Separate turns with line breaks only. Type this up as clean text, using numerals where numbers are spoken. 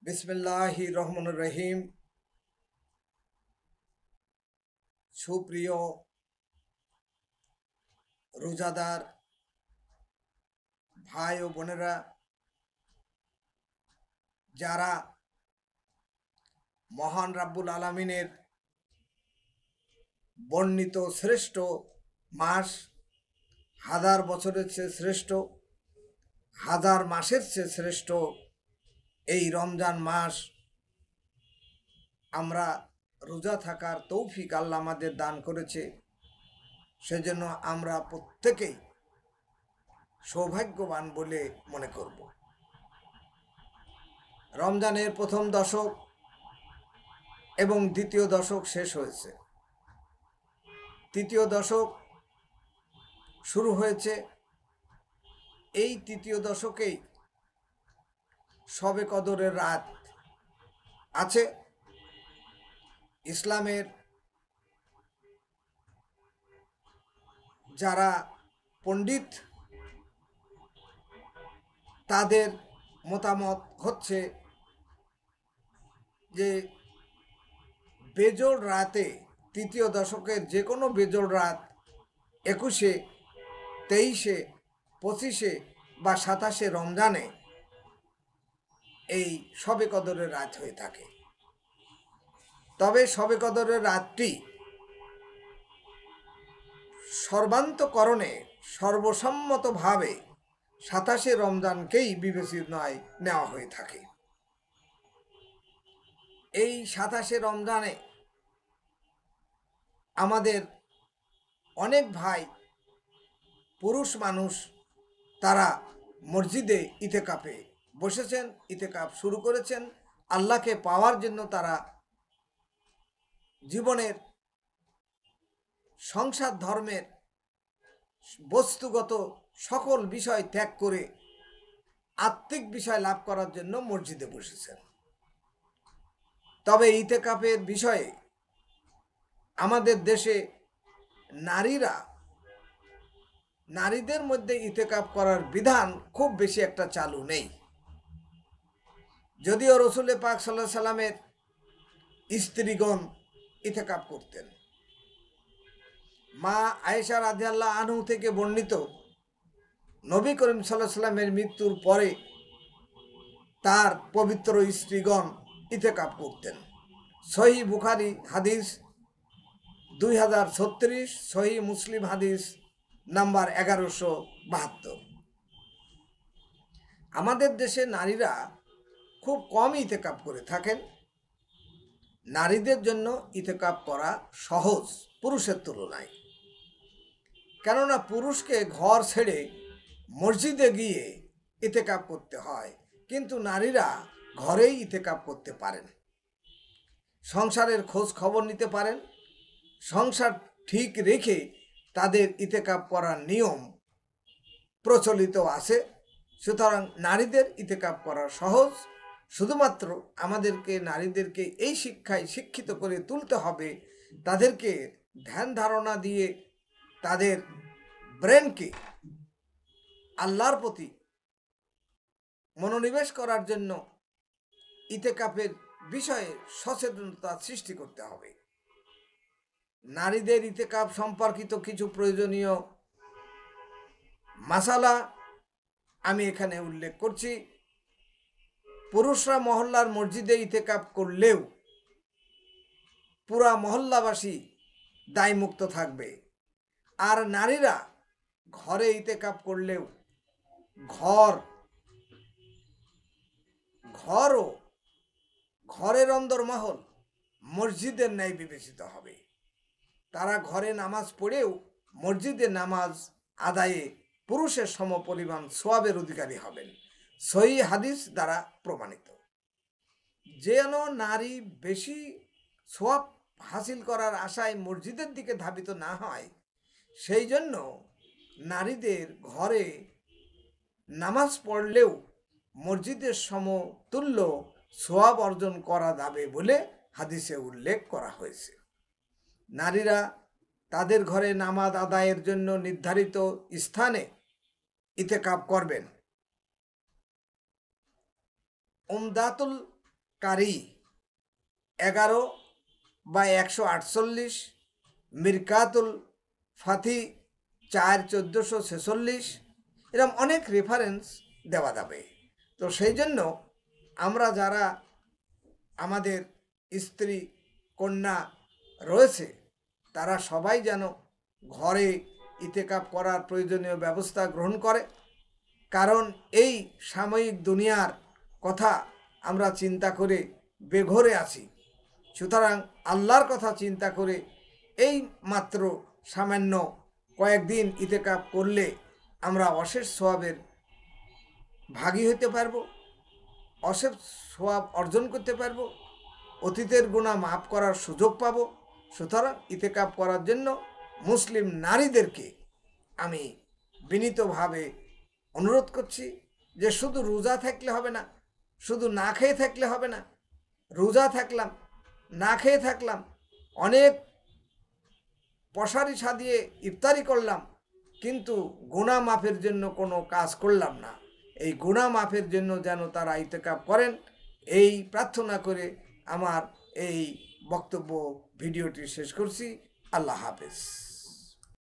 বিসমিল্লাহির রহমানির রহিম। সুপ্রিয় রোজাদার ভাই ও বোনেরা, যারা মহান রাব্বুল আলামিনের বর্ণিত শ্রেষ্ঠ মাস, হাজার বছরের চেয়ে শ্রেষ্ঠ, হাজার মাসের চেয়ে শ্রেষ্ঠ এই রমজান মাস আমরা রোজা থাকার তৌফিক আল্লাহ আমাদের দান করেছে। সেজন্য আমরা প্রত্যেকেই সৌভাগ্যবান বলে মনে করব। রমজানের প্রথম দশক এবং দ্বিতীয় দশক শেষ হয়েছে, তৃতীয় দশক শুরু হয়েছে। এই তৃতীয় দশকেই শবে কদরের রাত আছে। ইসলামের যারা পণ্ডিত, তাদের মতামত হচ্ছে যে বেজোড় রাতে, তৃতীয় দশকের যে কোনো বেজোড় রাত 21, 23, 25 বা 27 রমজানে এই শবে কদরের রাত হয়ে থাকে। তবে শবে কদরের রাতটি সর্বান্তকরণে সর্বসম্মতভাবে 27 রমজানকেই বিবেচনায় নেওয়া হয়ে থাকে। এই 27 রমজানে আমাদের অনেক ভাই পুরুষ মানুষ তারা মসজিদে ইতেকাফে বসেছেন, ইতেকাফ শুরু করেছেন। আল্লাহকে পাওয়ার জন্য তারা জীবনের সংসার ধর্মের বস্তুগত সকল বিষয় ত্যাগ করে আত্মিক বিষয় লাভ করার জন্য মসজিদে বসেছেন। তবে ইতেকাফের বিষয়ে আমাদের দেশে নারীদের মধ্যে ইতেকাফ করার বিধান খুব বেশি একটা চালু নেই। যদিও রসুল পাক সাল্লাল্লাহু আলাইহি সাল্লামের স্ত্রীগণ ইতেকাফ করতেন। মা আয়েশা রাদিয়াল্লাহু আনহু থেকে বর্ণিত, নবী করিম সাল্লাল্লাহু আলাইহি সাল্লামের মৃত্যুর পরে তার পবিত্র স্ত্রীগণ ইতেকাফ করতেন। সহিহ বুখারী হাদিস 2036, সহিহ মুসলিম হাদিস নাম্বার 1172। আমাদের দেশে নারীরা খুব কম ইতেকাফ করে থাকেন। নারীদের জন্য ইতেকাফ করা সহজ পুরুষের তুলনায়, কেননা পুরুষকে ঘর ছেড়ে মসজিদে গিয়ে ইতেকাফ করতে হয়, কিন্তু নারীরা ঘরেই ইতেকাফ করতে পারেন। সংসারের খোঁজ খবর নিতে পারেন, সংসার ঠিক রেখে তাদের ইতেকাফ করার নিয়ম প্রচলিত আছে। সুতরাং নারীদের ইতেকাফ করা সহজ। শুধুমাত্র আমাদেরকে নারীদেরকে এই শিক্ষায় শিক্ষিত করে তুলতে হবে, তাদেরকে ধ্যান ধারণা দিয়ে তাদের ব্রেনকে আল্লাহর প্রতি মনোনিবেশ করার জন্য ইতেকাফের বিষয়ে সচেতনতা সৃষ্টি করতে হবে। নারীদের ইতেকাফ সম্পর্কিত কিছু প্রয়োজনীয় মাসালা আমি এখানে উল্লেখ করছি। পুরুষরা মহল্লার মসজিদে ইতেকাফ করলেও পুরা মহল্লাবাসী দায়মুক্ত থাকবে। আর নারীরা ঘরে ইতেকাফ করলেও ঘরের অন্দরমহল মসজিদের ন্যায় বিবেচিত হবে। তারা ঘরে নামাজ পড়েও মসজিদে নামাজ আদায়ে পুরুষের সমপরিমাণ সওয়াবের অধিকারী হবেন, সহিহ হাদিস দ্বারা প্রমাণিত। যেন নারী বেশি সওয়াব হাসিল করার আশায় মসজিদের দিকে ধাবিত না হয়, সেই জন্য নারীদের ঘরে নামাজ পড়লেও মসজিদের সমতুল্য সওয়াব অর্জন করা যাবে বলে হাদিসে উল্লেখ করা হয়েছে। নারীরা তাদের ঘরে নামাজ আদায়ের জন্য নির্ধারিত স্থানে ইতেকাফ করবেন। উমদাতুল কারি 11/148, মিরকাতুল ফাতি 4/1446, এরকম অনেক রেফারেন্স দেওয়া যাবে। তো সেই জন্য আমরা যারা আমাদের স্ত্রী কন্যা রয়েছে তারা সবাই যেন ঘরে ইতেকাফ করার প্রয়োজনীয় ব্যবস্থা গ্রহণ করে, কারণ এই সাময়িক দুনিয়ার কথা আমরা চিন্তা করে বেঘরে আছি। সুতরাং আল্লাহর কথা চিন্তা করে এই মাত্র সামান্য কয়েকদিন ইতেকাফ করলে আমরা অশেষ সওয়াবের ভাগী হতে পারবো, অশেষ সওয়াব অর্জন করতে পারবো, অতীতের গুনাহ মাফ করার সুযোগ পাবো। সুতরাং ইতেকাফ করার জন্য মুসলিম নারীদেরকে আমি বিনীতভাবে অনুরোধ করছি যে শুধু রোজা থাকলে হবে না, শুধু না খেয়ে থাকলে হবে না। রোজা থাকলাম, না খেয়ে থাকলাম, অনেক পশারি সাজিয়ে ইফতারি করলাম, কিন্তু গুনাহ মাফের জন্য কোনো কাজ করলাম না। এই গুনাহ মাফের জন্য যেন তারা ইতেকাফ করেন, এই প্রার্থনা করে আমার এই বক্তব্য ভিডিওটি শেষ করছি। আল্লাহ হাফেজ।